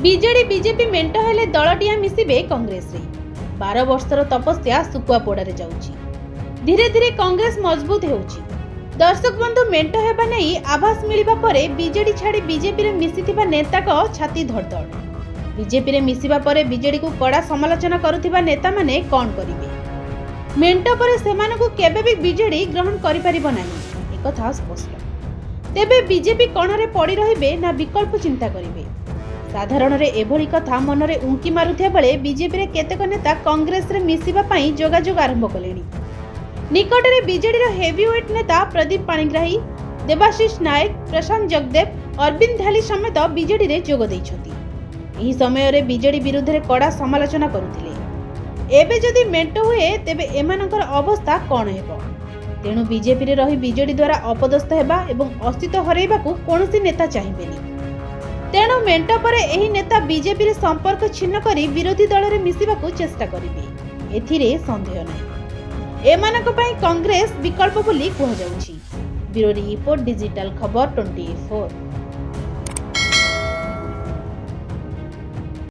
BJD BJP ମେଣ୍ଟ ହେଲେ ଦଳଟିଆ ମିଶିବେ କଂଗ୍ରେସରେ। 12 ବର୍ଷର ତପସ୍ୟା ଶୁକୁଆ ପୋଡ଼ାରେ ଯାଉଛି। ଧୀରେ ଧୀରେ କଂଗ୍ରେସ ମଜବୁତ ହେଉଛି। ଦର୍ଶକ ବନ୍ଧୁ ମେଣ୍ଟ ହେବା ନେଇ ଆଭାସ ମିଳିବା ପରେ ବିଜେଡି ଛାଡ଼ି ବିଜେପିରେ ମିଶିଥିବା ନେତାଙ୍କ ଛାତି ଧଡ଼ଧଡ଼। ବିଜେପିରେ ମିଶିବା ପରେ ବିଜେଡିକୁ କଡ଼ା ସମାଲୋଚନା କରୁଥିବା ନେତାମାନେ କ'ଣ କରିବେ? ମେଣ୍ଟ ପରେ ସେମାନଙ୍କୁ କେବେ ବି ବିଜେଡି ଗ୍ରହଣ କରିପାରିବ ନାହିଁ, ଏକଥା ସ୍ପଷ୍ଟ। ତେବେ ବିଜେପି କଣରେ ପଡ଼ି ରହିବେ ନା ବିକଳ୍ପ ଚିନ୍ତା କରିବେ? ସାଧାରଣରେ ଏଭଳି କଥା ମନରେ ଉଙ୍କି ମାରୁଥିବା ବେଳେ ବିଜେପିରେ କେତେକ ନେତା କଂଗ୍ରେସରେ ମିଶିବା ପାଇଁ ଯୋଗାଯୋଗ ଆରମ୍ଭ କଲେଣି। ନିକଟରେ ବିଜେଡିର ହେଭିୱେଟ୍ ନେତା ପ୍ରଦୀପ ପାଣିଗ୍ରାହୀ, ଦେବାଶିଷ ନାୟକ, ପ୍ରଶାନ୍ତ ଜଗଦେବ, ଅରବିନ୍ଦ ଧାଲି ସମେତ ବିଜେଡିରେ ଯୋଗ ଦେଇଛନ୍ତି। ଏହି ସମୟରେ ବିଜେଡି ବିରୁଦ୍ଧରେ କଡ଼ା ସମାଲୋଚନା କରୁଥିଲେ। ଏବେ ଯଦି ମେଣ୍ଟ ହୁଏ ତେବେ ଏମାନଙ୍କର ଅବସ୍ଥା କ'ଣ ହେବ? ତେଣୁ ବିଜେପିରେ ରହି ବିଜେଡି ଦ୍ୱାରା ଅପଦସ୍ଥ ହେବା ଏବଂ ଅସ୍ତିତ୍ୱ ହରାଇବାକୁ କୌଣସି ନେତା ଚାହିଁବେନି। ତେଣୁ ମେଣ୍ଟ ପରେ ଏହି ନେତା ବିଜେପିରେ ସମ୍ପର୍କ ଛିନ୍ନ କରି ବିରୋଧୀ ଦଳରେ ମିଶିବାକୁ ଚେଷ୍ଟା କରିବେ, ଏଥିରେ ସନ୍ଦେହ ନାହିଁ। ଏମାନଙ୍କ ପାଇଁ କଂଗ୍ରେସ ବିକଳ୍ପ ବୋଲି କୁହାଯାଉଛି। ବ୍ୟୁରୋ ରିପୋର୍ଟ, ଡିଜିଟାଲ ଖବର 24।